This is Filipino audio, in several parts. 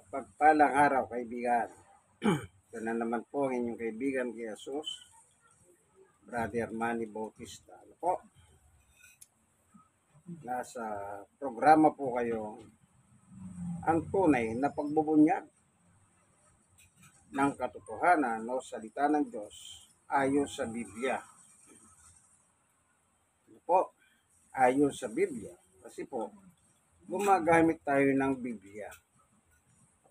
Pagpalang araw, kaibigan. Ito na naman po ang inyong kaibigan kay Jesus, Brother Manny Bautista. Ano po? Nasa programa po kayo ang tunay na pagbubunyag ng katotohanan o salita ng Diyos ayon sa Biblia. Ano po? Ayon sa Biblia. Kasi po, gumagamit tayo ng Biblia.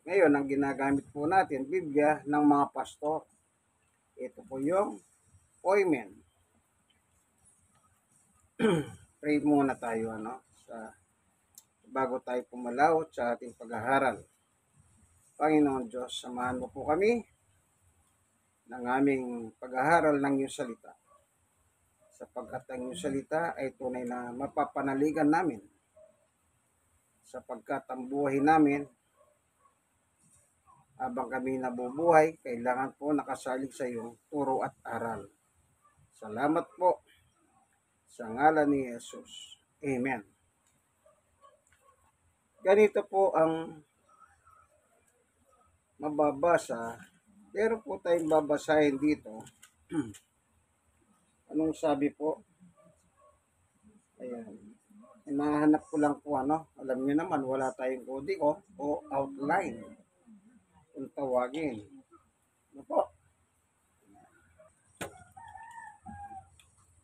Ngayon, ang ginagamit po natin, Biblia ng mga pastor. Ito po yung Poimen. Pray muna tayo bago tayo pumalawot sa ating pag-aaral. Panginoon Diyos, samahan mo po kami ng aming pag-aaral ng iyong salita. Sapagkat ang iyong salita ay tunay na mapapanaligan namin. Sapagkat ang buhay namin, habang kami nabubuhay, kailangan po nakasalig sa iyong turo at aral. Salamat po sa ngalan ni Jesus. Amen. Ganito po ang mababasa, pero po tayong babasahin dito. Anong sabi po? Ayan. Hinahanap ko lang po Alam niyo naman, wala tayong kodigo o outline kung tawagin. Ano po?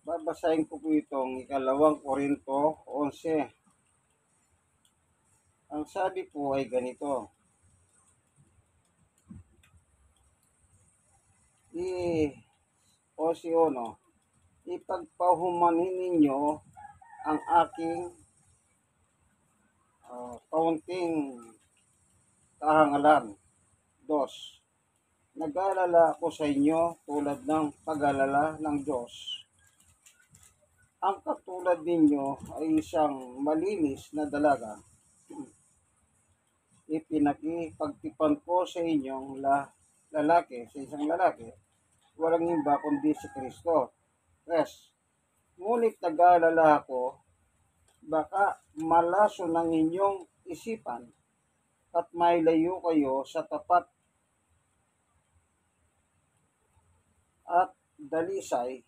Babasahin ko po itong 2 Korinto 11. Ang sabi po ay ganito. Ipagpahumanin ninyo ang aking kaunting kahangalan. 2. Nag-aalala ako sa inyo tulad ng pag-alala ng Diyos. Ang katulad ninyo ay isang malinis na dalaga. Ipinakipagtipan ko sa inyong isang lalaki, walang iba kundi si Kristo. Yes. Ngunit nag-aalala ako, baka malaso ng inyong isipan at mailayo kayo sa tapat at dalisay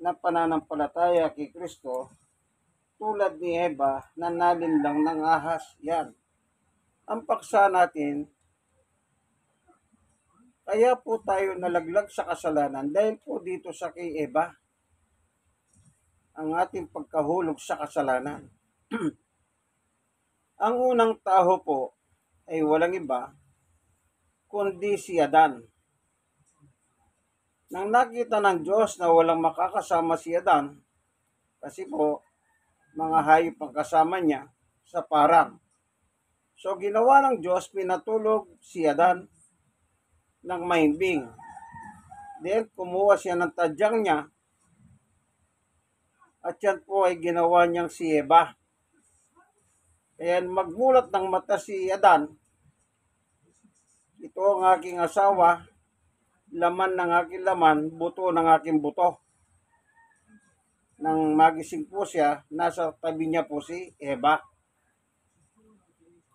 na pananampalataya kay Kristo, tulad ni Eva na nalinlang ng ahas. Yan. Ang paksa natin, kaya po tayo nalaglag sa kasalanan dahil po dito sa kay Eva, ang ating pagkahulog sa kasalanan. Ang unang tao po ay walang iba kundi si Adan. Nang nakita ng Diyos na walang makakasama si Adan, kasi po mga hayop ang kasama niya sa parang. So ginawa ng Diyos, pinatulog si Adan ng mahimbing. Then kumuha siya ng tadyang niya at yan po ay ginawa niyang si Eva. Kaya magmulat ng mata si Adan, ito ang aking asawa, laman ng aking laman, buto ng aking buto. Nang magising po siya, nasa tabi niya po si Eva.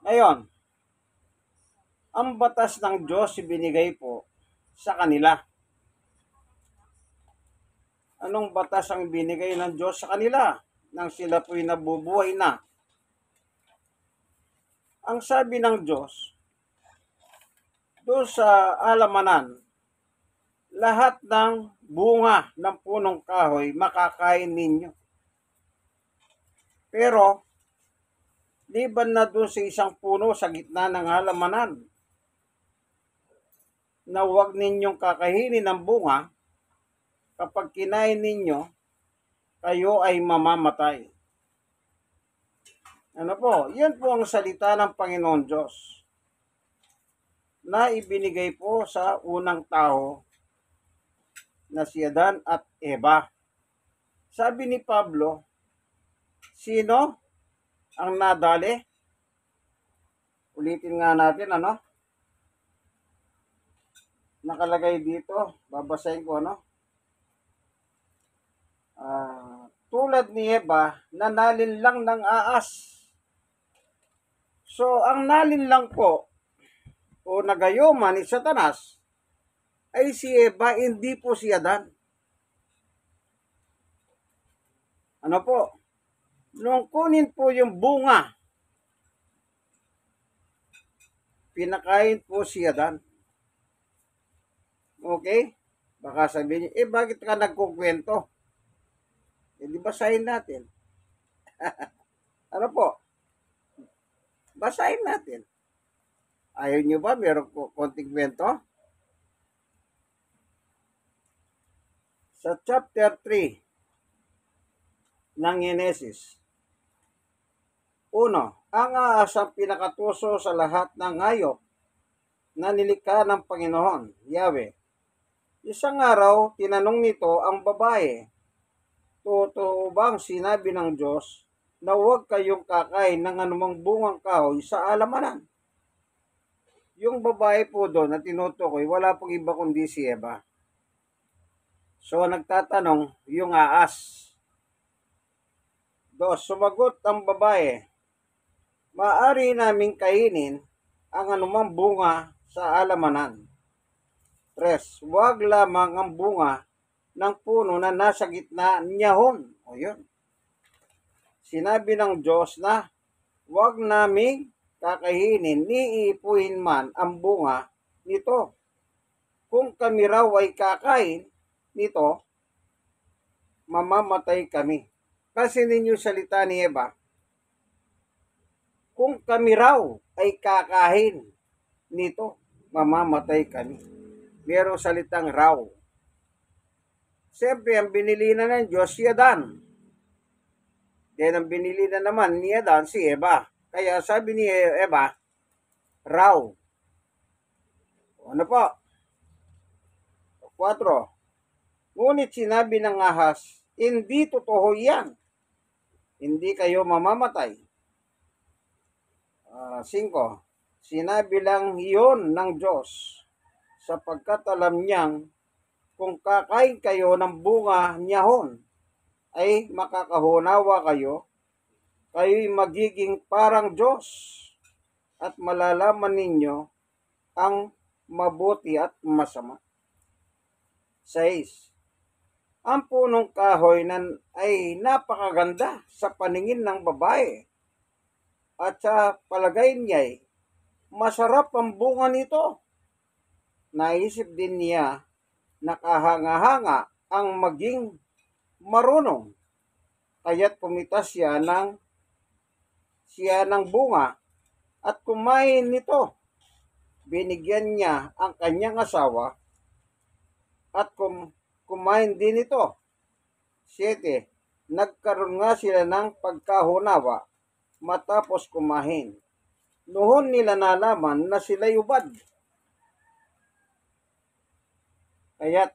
Ngayon, ang batas ng Diyos ibinigay po sa kanila. Anong batas ang binigay ng Diyos sa kanila nang sila po'y nabubuhay na? Ang sabi ng Diyos, doon sa alamanan, lahat ng bunga ng punong kahoy makakain ninyo. Pero, liban na doon sa isang puno sa gitna ng halamanan, na huwag ninyong kakainin ng bunga, kapag kinain ninyo, kayo ay mamamatay. Ano po? Yan po ang salita ng Panginoon Diyos na ibinigay po sa unang tao na si Adan at Eva. Sabi ni Pablo, sino ang nadali? Ulitin nga natin, nakalagay dito, babasahin ko, tulad ni Eva na nalinlang ng ahas. So, ang nalin lang po o nagayuma ni Satanas ay si Eva, hindi po si Adan. Ano po? Nung kunin po yung bunga, pinakain po si Adan. Okay? Baka sabihin niyo, bakit ka nagkukwento? Di basahin natin. Ano po? Basahin natin. Ayaw nyo ba? Meron konting kwento? Sa chapter 3 ng Genesis. Uno, ang aasang pinakatuso sa lahat ng hayop na nilikha ng Panginoon, Yahweh. Isang araw, tinanong nito ang babae, totoo bang sinabi ng Diyos na huwag kayong kakain ng anumang bungang kahoy sa alamanan? Yung babae po doon na tinutukoy, wala pong iba kundi si Eva. So, nagtatanong yung aas. Dos, sumagot ang babae, maaari naming kainin ang anumang bunga sa alamanan. Tres, huwag lamang ang bunga ng puno na nasa gitna niyahon. O yun. Sinabi ng Diyos na huwag naming kakainin ni iipuhin man ang bunga nito. Kung kami raw ay kakain nito, mamamatay kami. Kasi ninyo salita ni Eva, kung kami raw ay kakain nito, mamamatay kami. Merong salitang raw. Siyempre, ang binili na ng Diyos si Adan. Then, ang binili na naman ni Adan si Eva. Kaya sabi ni Eva, raw. Ano po? 4. Ngunit sinabi ng ahas, hindi totoo yan. Hindi kayo mamamatay. 5. Sinabi lang iyon ng Diyos sapagkat alam niyang kung kakain kayo ng bunga niyahon ay makakahunawa kayo, kayo'y magiging parang Diyos at malalaman ninyo ang mabuti at masama. 6. Ang punong kahoy ay napakaganda sa paningin ng babae at sa palagay niya masarap ang bunga nito. Naisip din niya na kahanga-hanga ang maging marunong. Kaya't pumitas siya ng bunga at kumain nito. Binigyan niya ang kanyang asawa at kumain din ito. 7. Nagkaroon nga sila ng pagkahunawa matapos kumain. Noon nila nalaman na sila'y ubad. Kaya't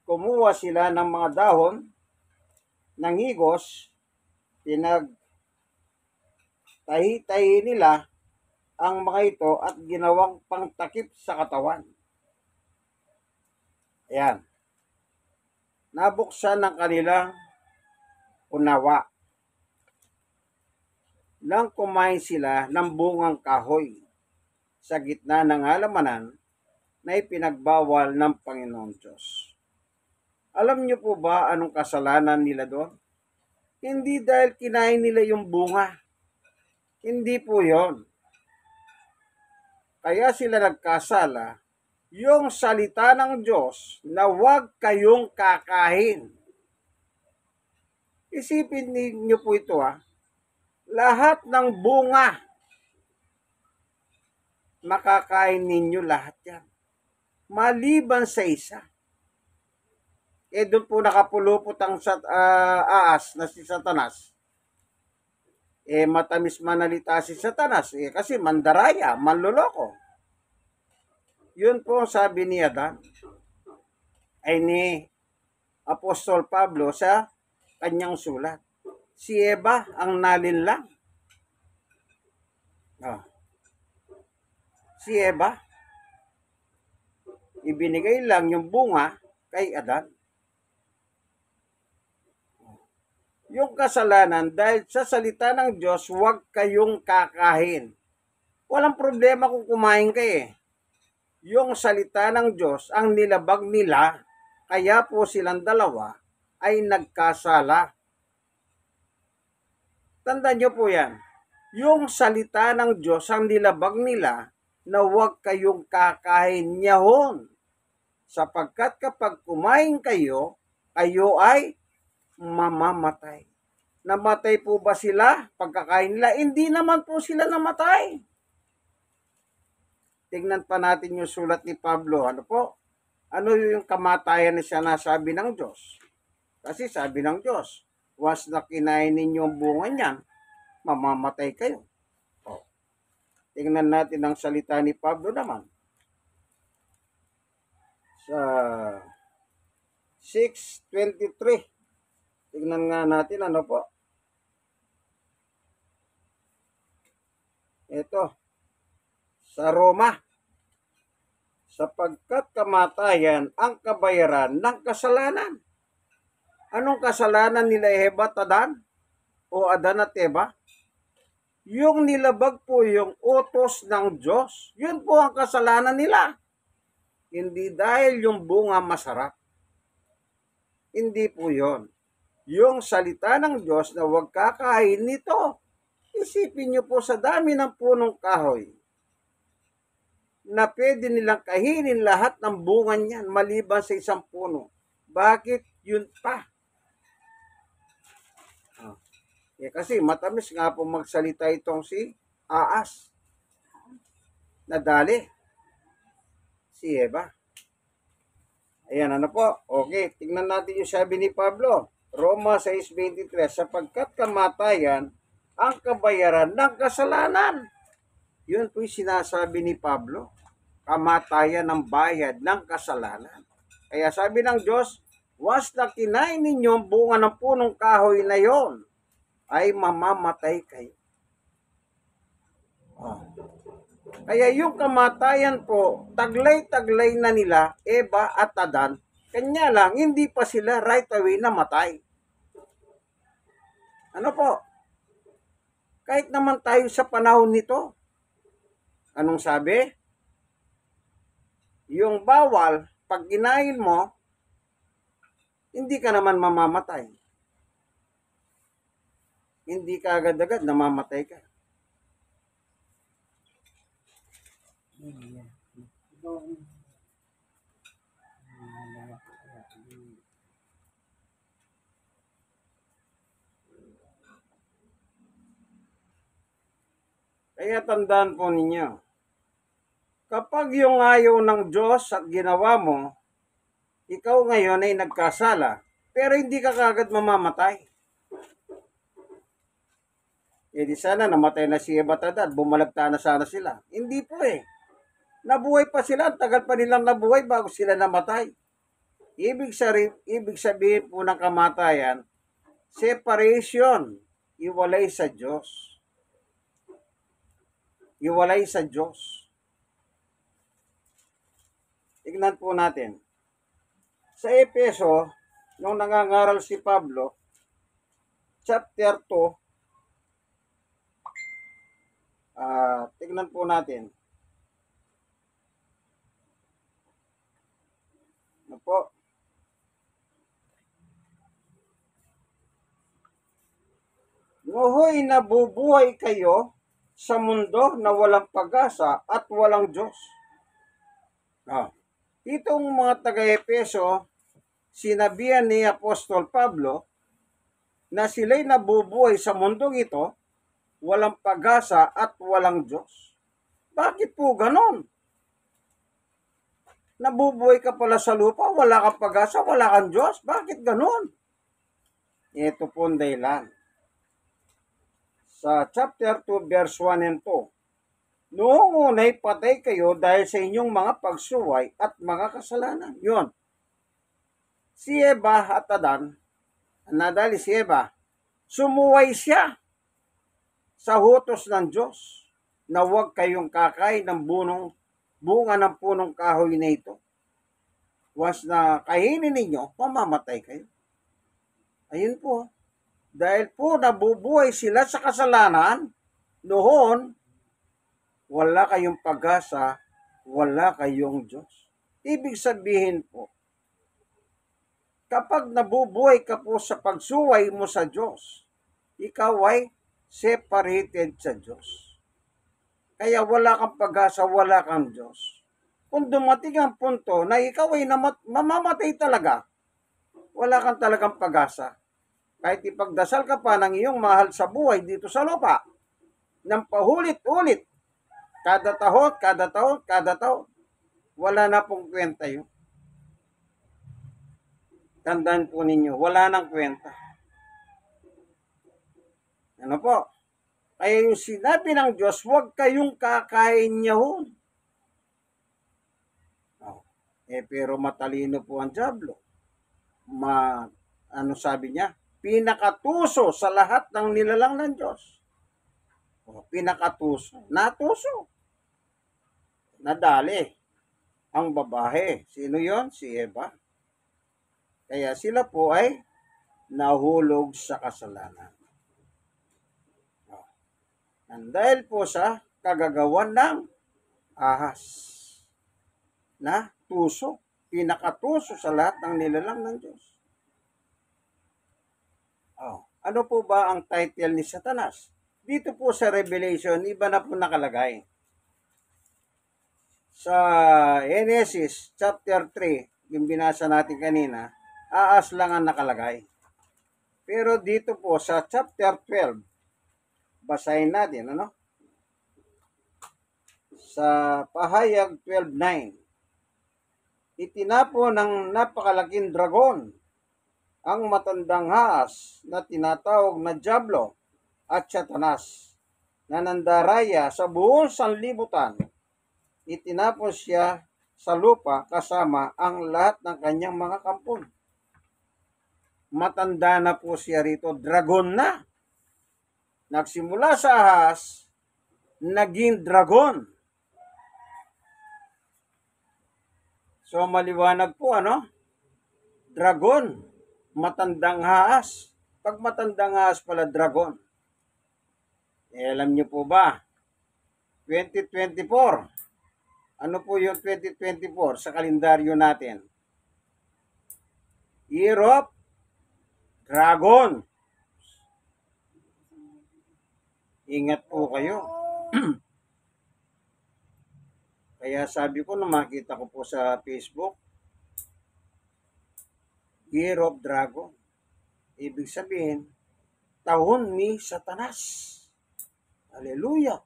kumuha sila ng mga dahon ng higos, pinagtahi-tahi nila ang mga ito at ginawang pangtakip sa katawan. Ayan. Nabuksan ng kanilang unawa. Nang kumain sila ng bungang kahoy sa gitna ng halamanan na ipinagbawal ng Panginoon Diyos. Alam niyo po ba anong kasalanan nila doon? Hindi dahil kinain nila yung bunga. Hindi po yon. Kaya sila nagkasala, yung salita ng Diyos na huwag kayong kakain. Isipin niyo po ito lahat ng bunga, makakain ninyo lahat yan. Maliban sa isa. Doon po nakapulupot ang aas na si Satanas. Matamis manalita si Satanas. Kasi mandaraya, manloloko. Yun po sabi ni Adan ay ni Apostol Pablo sa kanyang sulat. Si Eva ang nalinlang. Si Eva, ibinigay lang yung bunga kay Adan. Yung kasalanan dahil sa salita ng Diyos, huwag kayong kakain. Walang problema kung kumain ka eh. Yung salita ng Diyos ang nilabag nila, kaya po silang dalawa ay nagkasala. Tandaan nyo po yan. Yung salita ng Diyos ang nilabag nila na huwag kayong kakain niyahon. Sapagkat kapag kumain kayo, kayo ay mamamatay. Namatay po ba sila pagkakain nila? Hindi naman po sila namatay. Tingnan pa natin yung sulat ni Pablo. Ano po? Ano yung kamatayan na siya nasabi ng Diyos? Kasi sabi ng Diyos, once na kinain ninyo ang bunga niyan, mamamatay kayo. O, tingnan natin ang salita ni Pablo naman. Sa 6:23. Tingnan nga natin ano po. Ito. Sa Roma. Sapagkat kamatayan ang kabayaran ng kasalanan. Anong kasalanan nila Eva at Adan? O Adan at Eva? Yung nilabag po yung utos ng Diyos. Yun po ang kasalanan nila. Hindi dahil yung bunga masarap. Hindi po yun. Yung salita ng Diyos na huwag kakain nito. Isipin nyo po sa dami ng punong kahoy na pwede nilang kainin lahat ng bunga niyan maliban sa isang puno. Bakit yun pa? Kasi matamis nga po magsalita itong si Aas. Nadali. Si Eva. Ayan, ano po? Okay, tingnan natin yung sabi ni Pablo. Roma 6:23, sapagkat kamatayan ang kabayaran ng kasalanan. Yun po yung sinasabi ni Pablo. Kamatayan ng bayad ng kasalanan. Kaya sabi ng Diyos, once na kinain ninyo ang bunga ng punong kahoy na yon, ay mamamatay kayo. Kaya yung kamatayan po, taglay-taglay na nila, Eva at Adan, kanya lang, hindi pa sila right away namatay. Ano po? Kahit naman tayo sa panahon nito, anong sabi? Yung bawal, pag kinain mo, hindi ka naman mamamatay. Hindi ka agad-agad namamatay ka. Kaya tandaan po ninyo, kapag yung ayaw ng Diyos at ginawa mo, ikaw ngayon ay nagkasala, pero hindi ka kagad mamamatay. Di sana namatay na si Eva at Adan, bumalagta na sana sila. Hindi po eh. Nabuhay pa sila, tagal pa nilang nabuhay bago sila namatay. Ibig sabihin po ng kamatayan, separation, iwalay sa Diyos. Iwalay sa Diyos. Tignan po natin. Sa Efeso, nung nangangaral si Pablo, chapter 2, tignan po natin. Ano po? Nohoy nabubuhay kayo sa mundo na walang pag-asa at walang Diyos. Itong mga taga-Efeso, sinabihan ni Apostol Pablo na sila'y nabubuhay sa mundong ito, walang pag-asa at walang Diyos. Bakit po ganon? Nabubuhay ka pala sa lupa, wala kang pag-asa, wala kang Diyos. Bakit ganon? Ito po ang dahilan. Sa chapter 2, verse 1 and 2. Noong unay patay kayo dahil sa inyong mga pagsuway at mga kasalanan. Yun. Si Eva at Adan, nadali si Eva, sumuway siya sa utos ng Diyos na huwag kayong kakain ng bunga ng punong kahoy na ito. Once na kainin ninyo, mamamatay kayo. Ayun po. Dahil po nabubuhay sila sa kasalanan, noon, wala kayong pag-asa, wala kayong Diyos. Ibig sabihin po, kapag nabubuhay ka po sa pagsuway mo sa Diyos, ikaw ay separated sa Diyos. Kaya wala kang pag-asa, wala kang Diyos. Kung dumating ang punto na ikaw ay mamamatay talaga, wala kang talagang pag-asa. Kahit ipagdasal ka pa ng iyong mahal sa buhay dito sa lupa, ng pahulit-ulit, kada taon, wala na pong kwenta yun. Tandaan po ninyo, wala nang kwenta. Ano po? Kaya yung sinabi ng Diyos, huwag kayong kakain yahon. Pero matalino po ang dyablo. Ano sabi niya? Pinakatuso sa lahat ng nilalang ng Diyos. Pinakatuso. Natuso. Nadali ang babae. Sino yon? Si Eva. Kaya sila po ay nahulog sa kasalanan. Dahil po sa kagagawan ng ahas na tuso. Pinakatuso sa lahat ng nilalang ng Diyos. Ano po ba ang title ni Satanas? Dito po sa Revelation, iba na po nakalagay. Sa Genesis chapter 3, yung binasa natin kanina, aas lang ang nakalagay. Pero dito po sa chapter 12, basahin natin, ano? Sa Pahayag 12:9, itinapo ng napakalaking dragon ang matandang haas na tinatawag na Diablo at Satanas na nandaraya sa buong sanlibutan. Itinapos siya sa lupa kasama ang lahat ng kanyang mga kampon. Matanda na po siya rito, dragon na. Nagsimula sa ahas, naging dragon. So maliwanag po, ano? Dragon, matandang haas. Pag matandang haas pala, dragon. Alam niyo po ba, 2024, ano po yung 2024 sa kalendaryo natin? Year of Dragon. Ingat po kayo. Kaya sabi ko nung makita ko po sa Facebook, Year of Dragon. Ibig sabihin, taon ni Satanas. Hallelujah.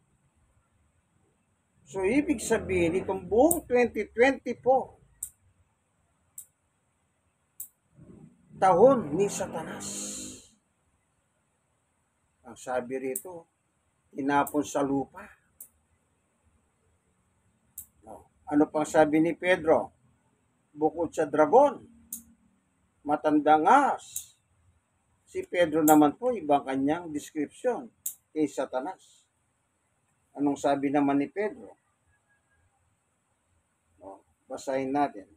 So, ibig sabihin, itong buong 2024, taon ni Satanas. Ang sabi rito, tinapon sa lupa. Ano pang sabi ni Pedro? Bukod sa dragon, matandang ahas. Si Pedro naman po, ibang kanyang description kay Satanas. Anong sabi naman ni Pedro? Basahin natin.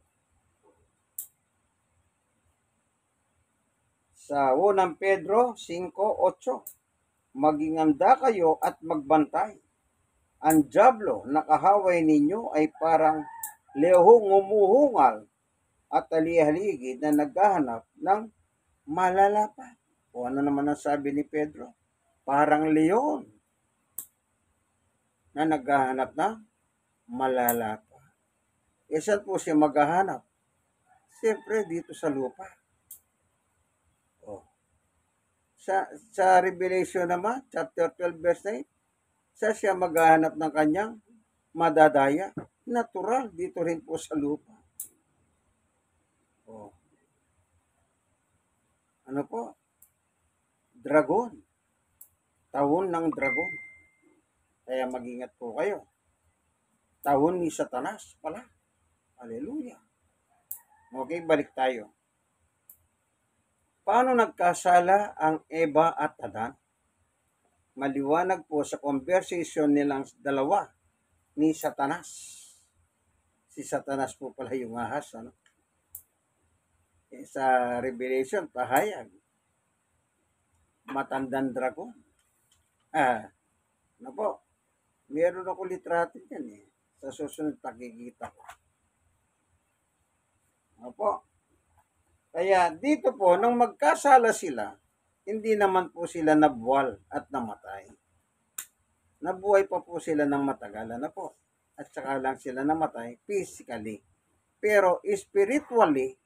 Sa unang Pedro 5:8, maging handa kayo at magbantay. Ang dyablo na kahaway ninyo ay parang lehong umuhungal at alihaligid na naghahanap ng malalapat. O ano naman ang sabi ni Pedro? Parang leon na naghahanap ng malalapat. Saan po siya maghahanap? Siyempre dito sa lupa. Sa Revelation naman, chapter 12, verse 9, siya maghahanap ng kanyang madadaya. Natural, dito rin po sa lupa. Ano po? Dragon. Taon ng dragon. Kaya mag-ingat po kayo. Taon ni Satanas pala. Hallelujah. Okay, balik tayo. Paano nagkasala ang Eva at Adan? Maliwanag po sa conversation nilang dalawa ni Satanas. Si Satanas po pala yung ahas, ano? Sa Revelation, pahayag. Matandang dragon. Ano po? Meron ako litrato yan eh. Sa susunod pakikita ko. Opo. Kaya dito po, nang magkasala sila, hindi naman po sila nabuwal at namatay. Nabuhay pa po sila ng matagal na po. At saka lang sila namatay physically. Pero spiritually,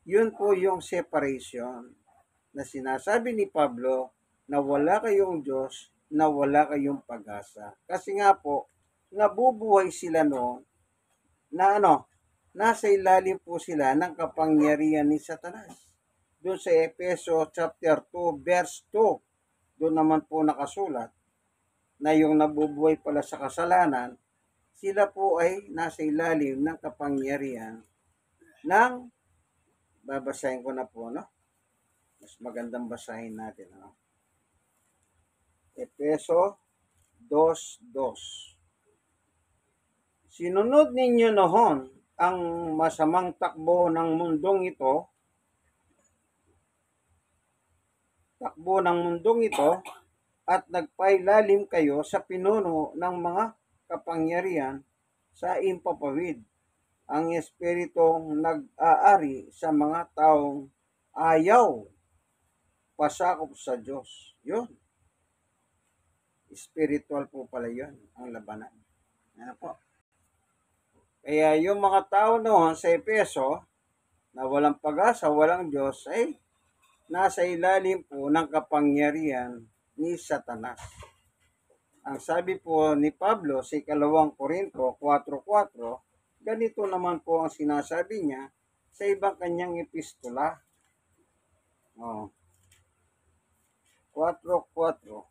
yun po yung separation na sinasabi ni Pablo na wala kayong Diyos, na wala kayong pag-asa. Kasi nga po, nabubuhay sila noon na nasa ilalim po sila ng kapangyarihan ni Satanas. Doon sa Efeso chapter 2 verse 2, doon naman po nakasulat na yung nabubuhay pala sa kasalanan, sila po ay nasa ilalim ng kapangyarihan ng, babasahin ko na po, no? Mas magandang basahin natin, no? Efeso 2:2. Sinunod ninyo noon ang masamang takbo ng mundong ito, at nagpailalim kayo sa pinuno ng mga kapangyarihan sa impapawid, ang espiritong nag-aari sa mga taong ayaw pasakop sa Diyos. Yun. Spiritual po pala yun, ang labanan. Ano po? Kaya yung mga tao noon sa Efeso, na walang pag-asa, walang Diyos, ay nasa ilalim po ng kapangyarihan ni Satanas. Ang sabi po ni Pablo sa 2 Korinto 4:4, ganito naman po ang sinasabi niya sa ibang kanyang epistola. 4:4.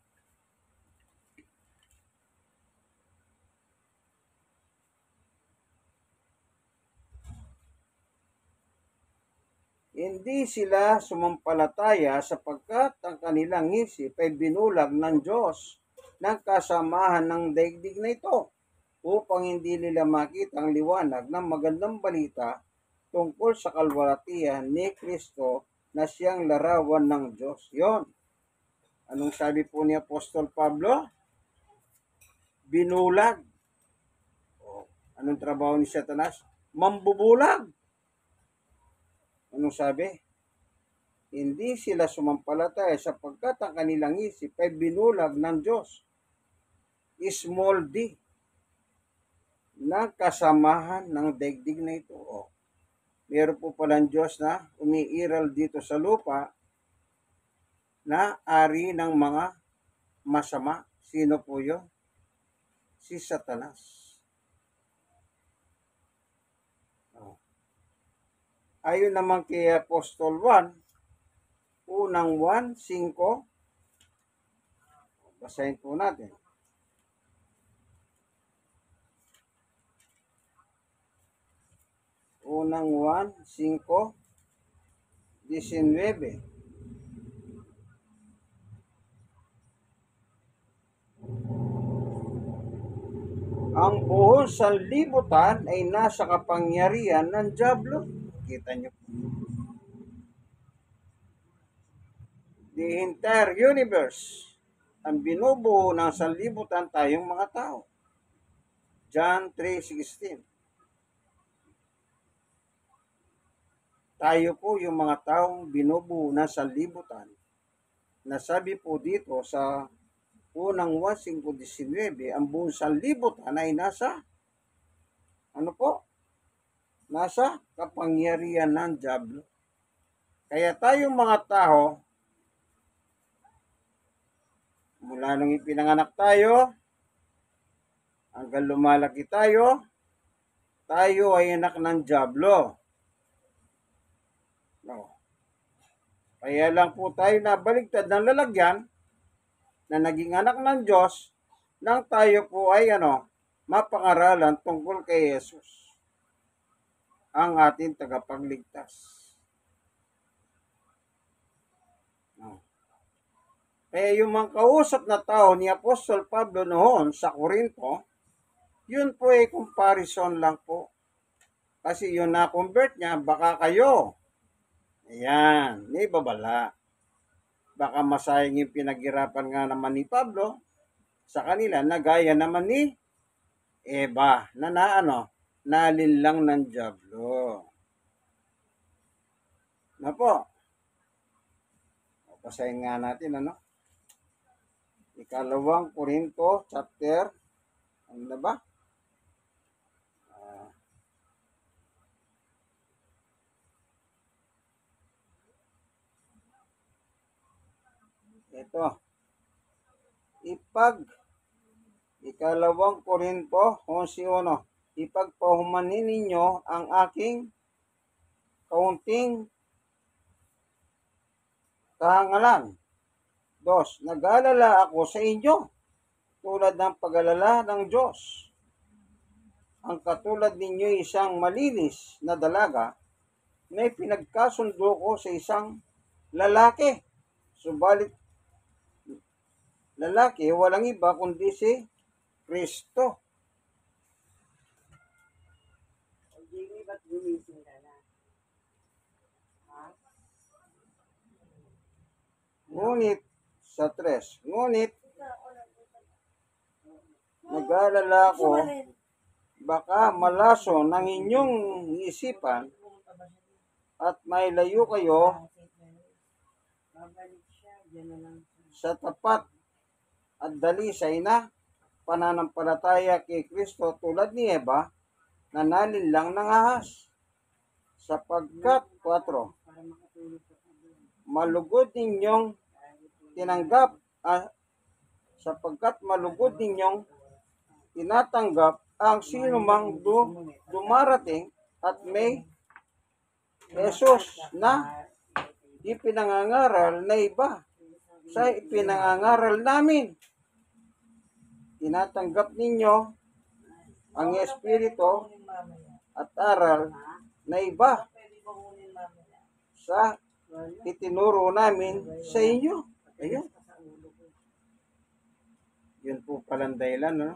Hindi sila sumampalataya sapagkat ang kanilang isip ay binulag ng Diyos ng kasamahan ng daigdig na ito upang hindi nila makita ang liwanag ng magandang balita tungkol sa kalwalatian ni Kristo na siyang larawan ng Diyos. Yon. Anong sabi po ni Apostol Pablo? Binulag. Anong trabaho ni Satanas? Mambubulag. Anong sabi? Hindi sila sumampalataya sapagkat ang kanilang isip ay binulag ng Diyos. Small d. Na kasamahan ng daigdig na ito. Meron po palang Diyos na umiiral dito sa lupa na ari ng mga masama. Sino po yun? Si Satanas. Ayon naman kay Apostol 1, unang 1:5, basahin po natin. Unang 1:5, 19. Ang buong sanlibutan ay nasa kapangyarihan ng dyablo. Kita niyo po. The entire universe, ang binubuo ng sanlibutan tayong mga tao. John 3:16. Tayo po yung mga taong binubuo ng sanlibutan. Nasabi po dito sa unang 1:5-19, ang buong sanlibutan ay nasa nasa kapangyarihan ng dyablo. Kaya tayong mga tao, mula nung ipinanganak tayo, hanggang lumalaki tayo ay anak ng dyablo. Kaya lang po tayo nabaligtad ng lalagyan na naging anak ng Diyos nang tayo po ay mapangaralan tungkol kay Jesus, ang ating tagapagligtas. Kaya yung mga kausap na tao ni Apostol Pablo noon sa Corinto, yun po ay comparison lang po. Kasi yung na-convert niya, baka kayo. Ayan, may babala. Baka masayang yung pinaghirapan nga naman ni Pablo sa kanila na gaya naman ni Eva na nalinlang ng dyablo. Na po, basahin nga natin Ikalawang Korinto chapter, ano na ba? Ito, Ikalawang Korinto 11:1, ipagpahumanin ninyo ang aking kaunting kahangalan. 2, nag-aalala ako sa inyo tulad ng pag-alala ng Diyos. Ang katulad ninyo isang malinis na dalaga na ipinagkasundo ko sa isang lalaki. Subalit lalaki walang iba kundi si Kristo. Ngunit sa 3, nag-aalala ko baka malaso ng inyong isipan at may layo kayo sa tapat at dalisay na pananampalataya kay Kristo tulad ni Eva na nalinlang ng ahas. Sapagkat 4, malugod ninyong tinatanggap ang sino mang dumarating at may Jesus na ipinangangaral na iba sa ipinangangaral namin. Tinatanggap ninyo ang Espiritu at aral na iba sa itinuro namin sa inyo. Ayun. Yun po palang dahilan,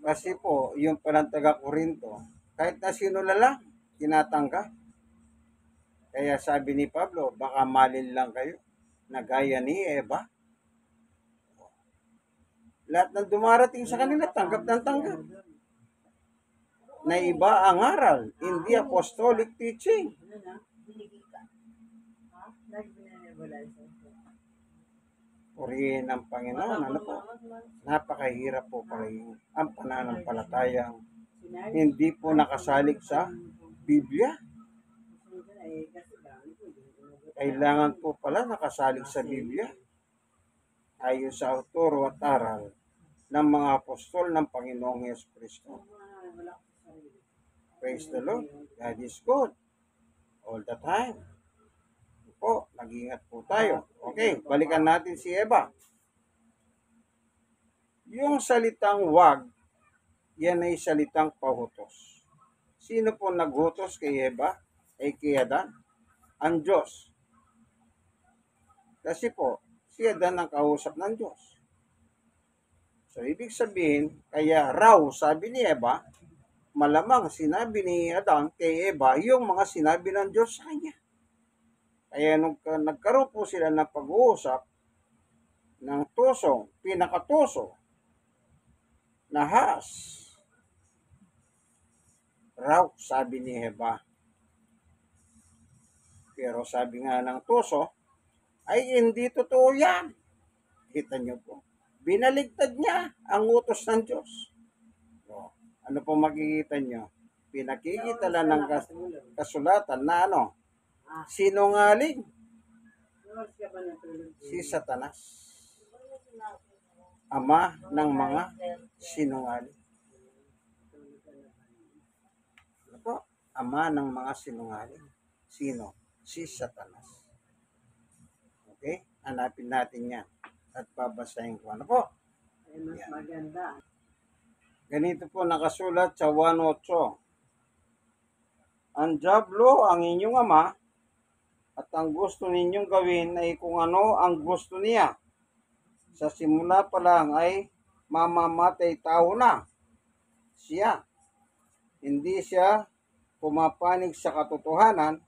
Kasi po, yung palang taga-Korinto, kahit na sino lang, tinatanggap. Kaya sabi ni Pablo, baka malin lang kayo, na gaya ni Eva. Lahat ng dumarating sa kanila, tanggap ng tanggap. Na iba ang aral, hindi apostolic teaching. Purihin ang Panginoon. Napakahirap po pala ang pananampalatayang hindi po nakasalig sa Biblia. Kailangan po pala nakasalig sa Biblia ayon sa autoro at aral ng mga apostol ng Panginoong Jesucristo. Praise the Lord. God is good all the time. Po, nag-iingat po tayo. Okay, balikan natin si Eva. Yung salitang wag, yan ay salitang pahutos. Sino po naghutos kay Eva? Ay kay Adan? Ang Diyos. Kasi po, si Adan ang kausap ng Diyos. So, ibig sabihin, kaya raw, sabi ni Eva, malamang sinabi ni Adan kay Eva yung mga sinabi ng Diyos sa kanya. Kaya nung nagkaroon po sila ng pag-uusap ng tusong, pinakatuso, na has, raw, sabi ni Eva. Pero sabi nga ng tuso, ay hindi totoo yan. Kita nyo po. Binaligtad niya ang utos ng Diyos. So, ano po makikita nyo? Pinakikita lang ng kasulatan na sinungaling. Si Satanas. Ama ng mga sinungaling. Ano po? Ama ng mga sinungaling. Sino? Si Satanas. Okay? Hanapin natin yan. At babasahin ko. Ano po? Mas maganda. Ganito po nakasulat sa 1:8. Ang dyablo ang inyong ama at ang gusto ninyong gawin ay kung ano ang gusto niya. Sa simula pa lang ay mamamatay tao na siya. Hindi siya pumapanig sa katotohanan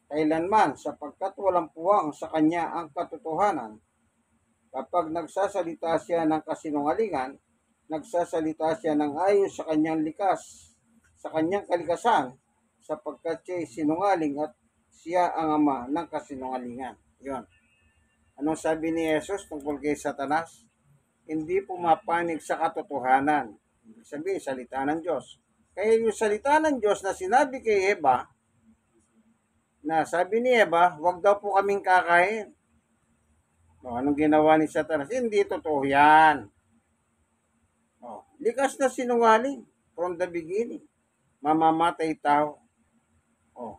kailanman sapagkat walang puwang sa kanya ang katotohanan. Kapag nagsasalita siya ng kasinungalingan, nagsasalita siya ng ayon sa kanyang sa kanyang kalikasan, sapagkat siya ay sinungaling at siya ang ama ng kasinungalingan. Yun. Anong sabi ni Jesus tungkol kay Satanas? Hindi pumapanig sa katotohanan. Ibig sabihin, salita ng Diyos. Kaya yung salita ng Diyos na sinabi kay Eva, na sabi ni Eva, wag daw po kaming kakain. O, anong ginawa ni Satanas? Hindi totoo yan. O, likas na sinungaling from the beginning. Mamamatay tao. O,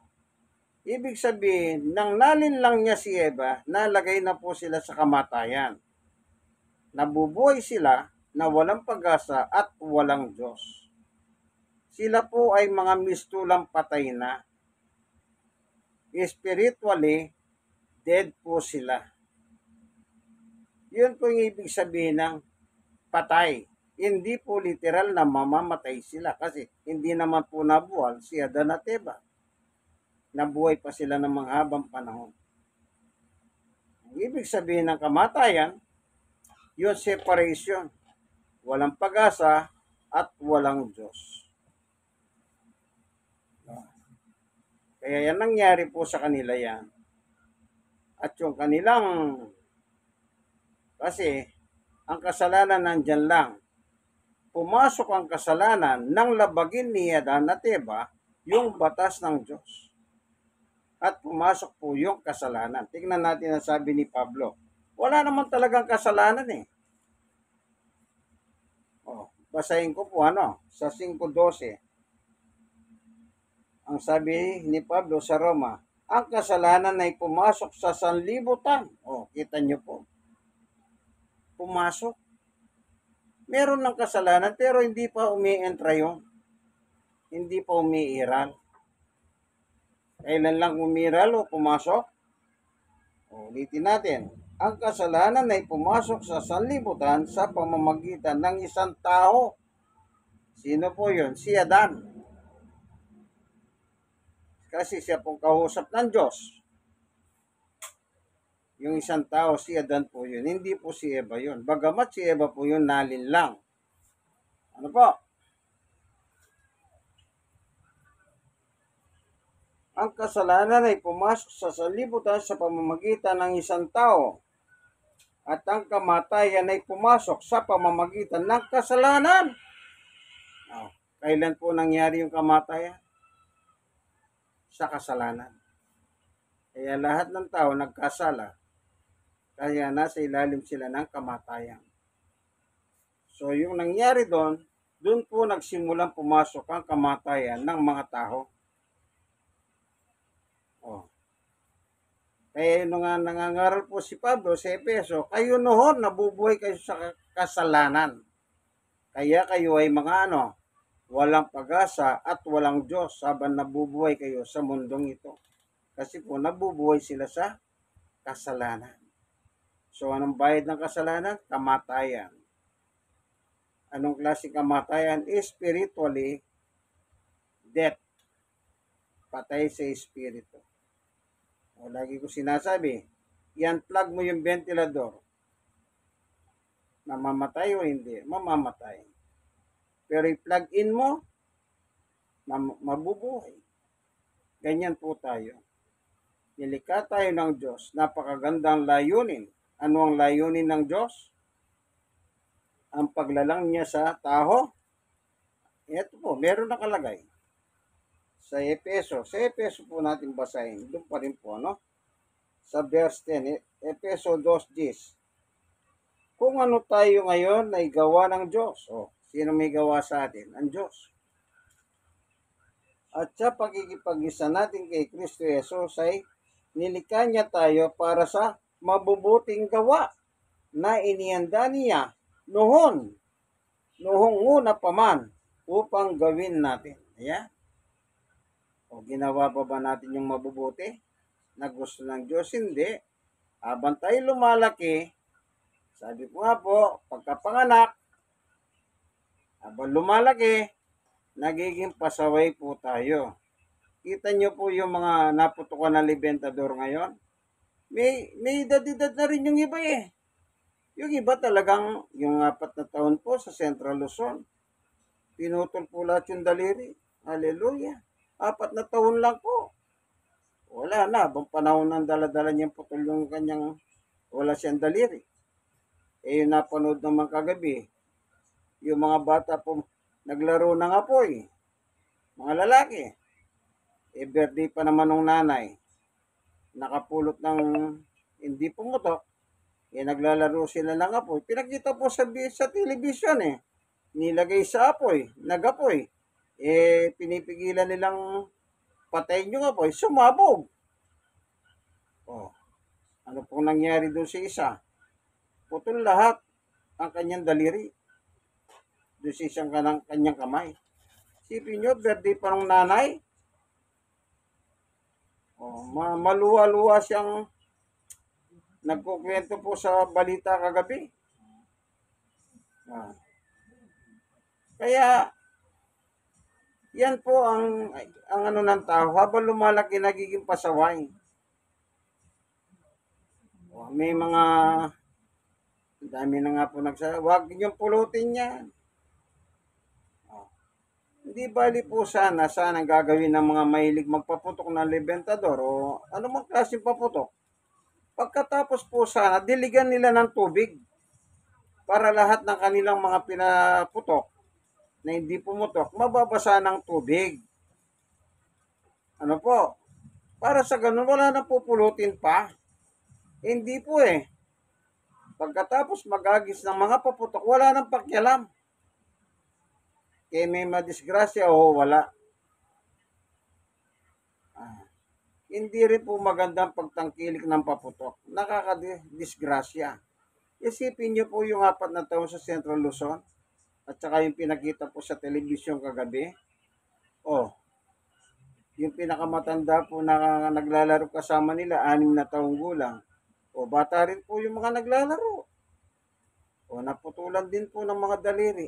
ibig sabihin, nang nalinlang niya si Eva, nalagay na po sila sa kamatayan. Nabubuhay sila na walang pag-asa at walang Diyos. Sila po ay mga mistulang patay na. Spiritually, dead po sila. Yun po yung ibig sabihin ng patay. Hindi po literal na mamamatay sila kasi hindi naman po nabuwal si Adan at Eva. Nabuhay pa sila ng mga habang panahon. Ang ibig sabihin ng kamatayan, yun separation. Walang pag-asa at walang Diyos. Kaya yan nangyari po sa kanila yan. At yung kanilang, kasi ang kasalanan nandyan lang. Pumasok ang kasalanan nang labagin ni Adan at Eva yung batas ng Diyos. At pumasok po yung kasalanan. Tingnan natin ang sabi ni Pablo. Wala naman talagang kasalanan eh. Basahin ko po sa 5:12. Ang sabi ni Pablo sa Roma, ang kasalanan ay pumasok sa sanlibutan. Kita nyo po. Pumasok. Meron ng kasalanan pero hindi pa umi-entra yun. Hindi pa umiiral. Kailan lang umiiral o pumasok? Ulitin natin. Ang kasalanan ay pumasok sa sanlibutan sa pamamagitan ng isang tao. Sino po yun? Si Adan. Kasi siya pong kausap ng Diyos. Yung isang tao, si Adan po yun. Hindi po si Eva yun. Bagamat si Eva po yun, nalinlang. Ano po? Ang kasalanan ay pumasok sa sanlibutan sa pamamagitan ng isang tao. At ang kamatayan ay pumasok sa pamamagitan ng kasalanan. Kailan po nangyari yung kamatayan? Sa kasalanan. Kaya lahat ng tao nagkasala. Kaya nasa ilalim sila ng kamatayan. So yung nangyari doon po nagsimulang pumasok ang kamatayan ng mga tao. Kaya nung nangangaral po si Pablo sa Efeso, kayo noon nabubuhay kayo sa kasalanan. Kaya kayo ay mga walang pag-asa at walang Diyos habang nabubuhay kayo sa mundong ito. Kasi po nabubuhay sila sa kasalanan. So anong bayad ng kasalanan? Kamatayan. Anong klaseng kamatayan? Spiritually, death. Patay sa espiritu. Lagi ko sinasabi, i-unplug mo yung ventilador. Mamamatay o hindi? Mamamatay. Pero i-plug in mo, mabubuhay. Ganyan po tayo. Nilikha tayo ng Diyos. Napakagandang layunin. Ano ang layunin ng Diyos? Ang paglalang niya sa tao. Ito po, meron nakalagay. Sa Efeso. Sa Efeso po natin basahin. Doon pa rin po, sa verse 10. Efeso 2:10. Kung ano tayo ngayon ay gawa ng Diyos. Sino may gawa sa atin? Ang Diyos. At sa pagkikipag-isa natin kay Kristo Jesus ay nilikha niya tayo para sa mabubuting gawa na inihanda niya noong una pa man upang gawin natin. Ayan. Ginawa pa ba natin yung mabubuti na gusto ng Diyos? Hindi. Habang tayo lumalaki, sabi ko nga po, pagkapanganak, habang lumalaki, nagiging pasaway po tayo. Kita nyo po yung mga naputukan na libentador ngayon. May edad-edad na rin yung iba eh. Yung iba talagang, yung 4 na taon po sa Central Luzon, pinutol po lahat yung daliri. Hallelujah. 4 na taon lang po. Wala na, habang panahon ng daladala niyang putol yung kanyang, wala siyang daliri. Eh, yung napanood naman kagabi, yung mga bata po, naglaro ng apoy. Mga lalaki. Eh, birthday pa naman ng nanay. Nakapulot ng hindi pumutok. Eh, naglalaro sila ng apoy. Pinakita po sa television eh. Nilagay sa apoy, nagapoy. Eh, pinipigilan nilang patayin yung apoy, sumabog. Oh, ano pong nangyari doon sa isa? Putol lahat ang kanyang daliri. Doon sa isang kanyang kamay. Sipin nyo, birthday pa ng nanay. Oh, maluwa-luwa siyang nagkukwento po sa balita kagabi. Ah. Kaya, yan po ang ano ng tao. Habang lumalaki, nagiging pasaway. Oh, may mga, dami na nga po nagsasabi, huwag niyong pulutin yan. Oh. Hindi bali po sana gagawin ng mga mahilig magpaputok ng libentador o anumang klaseng paputok. Pagkatapos po sana, diligan nila ng tubig para lahat ng kanilang mga pinaputok na hindi pumutok, mababasa ng tubig. Ano po? Para sa ganun, wala na pupulutin pa. Hindi po eh. Pagkatapos magagis ng mga paputok, wala nang pakialam. Kaya may madisgrasya o wala. Hindi rin po magandang pagtangkilik ng paputok. Nakakadisgrasya. Isipin niyo po yung 4 na taon sa Central Luzon at saka yung pinakita po sa telebisyon kagabi. Oh, yung pinakamatanda po na naglalaro kasama nila, 6 na taong gulang. O bata rin po yung mga naglalaro. O naputulan din po ng mga daliri.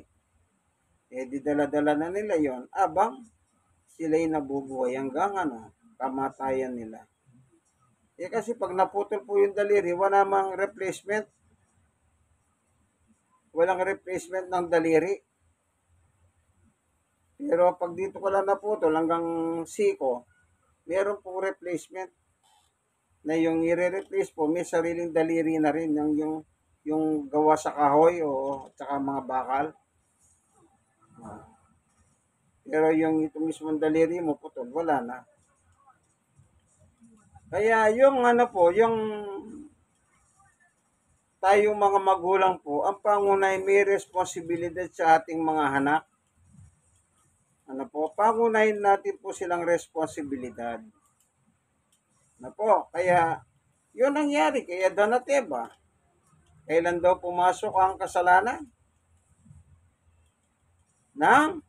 Eh di dala-dala na nila yon abang sila'y nabubuhay hanggang kamatayan nila. Eh kasi pag naputol po yung daliri, wala mang replacement. Walang replacement ng daliri. Pero pag dito ko lang naputol hanggang siko, meron pong replacement na yung i-replace po, may sariling daliri na rin yung gawa sa kahoy o tsaka mga bakal. Pero yung ito mismong daliri mo putol, wala na. Kaya yung yung tayong mga magulang po, ang pangunay may responsibilidad sa ating mga anak. Pangunahin natin po silang responsibilidad. Kaya yun nangyari kay Adan at Eva. Kailan daw pumasok ang kasalanan? Nang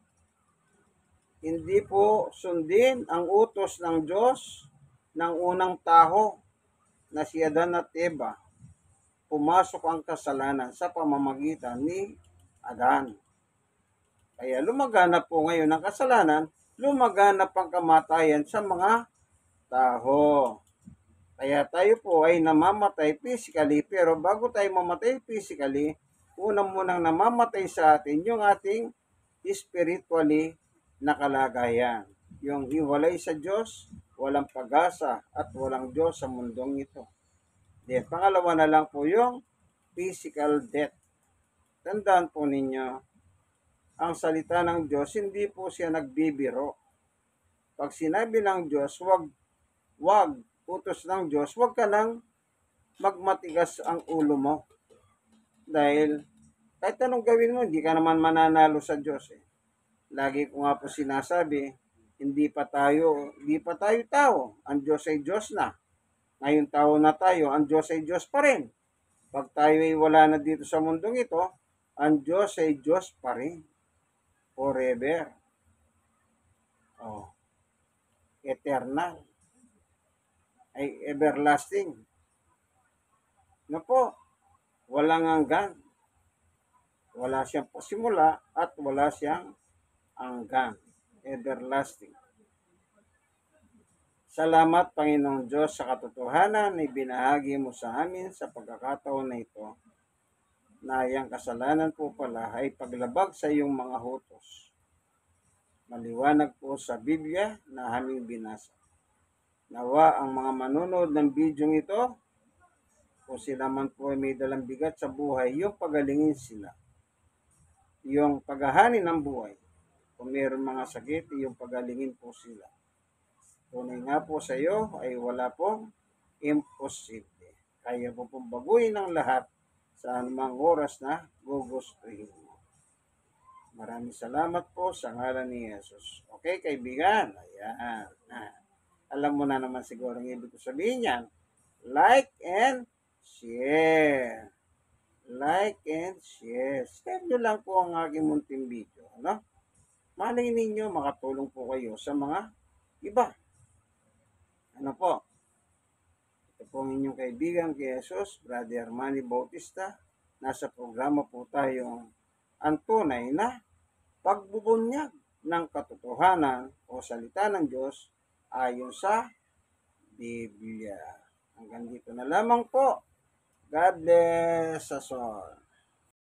hindi po sundin ang utos ng Diyos ng unang tao na si Adan at Eva. Pumasok ang kasalanan sa pamamagitan ni Adan. Kaya lumaganap po ngayon ang kasalanan, lumaganap ang kamatayan sa mga tao. Kaya tayo po ay namamatay physically, pero bago tayo mamatay physically, unang munang namamatay sa atin yung ating spiritually na kalagayan. Yung hiwalay sa Diyos, walang pag-asa at walang Diyos sa mundong ito. Then, pangalawa na lang po yung physical death. Tandaan po ninyo, ang salita ng Diyos, hindi po siya nagbibiro. Pag sinabi ng Diyos, wag, utos ng Diyos, wag ka nang magmatigas ang ulo mo. Dahil, kahit anong gawin mo, hindi ka naman mananalo sa Diyos. Lagi ko nga po sinasabi, hindi pa tayo tao. Ang Diyos ay Diyos na. Ngayon tao na tayo, ang Diyos ay Diyos pa rin. Pag tayo ay wala na dito sa mundong ito, ang Diyos ay Diyos pa rin. Forever. Eternal. Ay everlasting. Walang hanggan. Wala siyang pasimula at wala siyang hanggan. Everlasting. Salamat, Panginoong Diyos, sa katotohanan na ibinahagi mo sa amin sa pagkakataon na ito, na iyang kasalanan po pala ay paglabag sa iyong mga hutos. Maliwanag po sa Biblia na aming binasa. Nawa ang mga manonood ng bidyong ito, kung sila man po ay may dalang bigat sa buhay, yung pagalingin sila. Yung paghahanin ng buhay. Kung mayroon mga sakit, yung pagalingin po sila. Tunay nga po sa iyo ay wala pong imposible. Kaya po pong baguhin ang lahat sa anumang oras na gugustuhin mo. Maraming salamat po sa ngalan ni Jesus. Okay, kaibigan? Ayan. Alam mo na naman siguro ang ibig ko sabihin yan. Like and share. Like and share. Share nyo lang po ang aking munting video. Ano? Malay ninyo, makatulong po kayo sa mga iba. Ano po? Ito po ang inyong kaibigan kay Jesus, Brother Manny Bautista. Nasa programa po tayong ang tunay na pagbubunyag ng katotohanan o salita ng Diyos ayon sa Biblia. Hanggang dito na lamang po. God bless us all.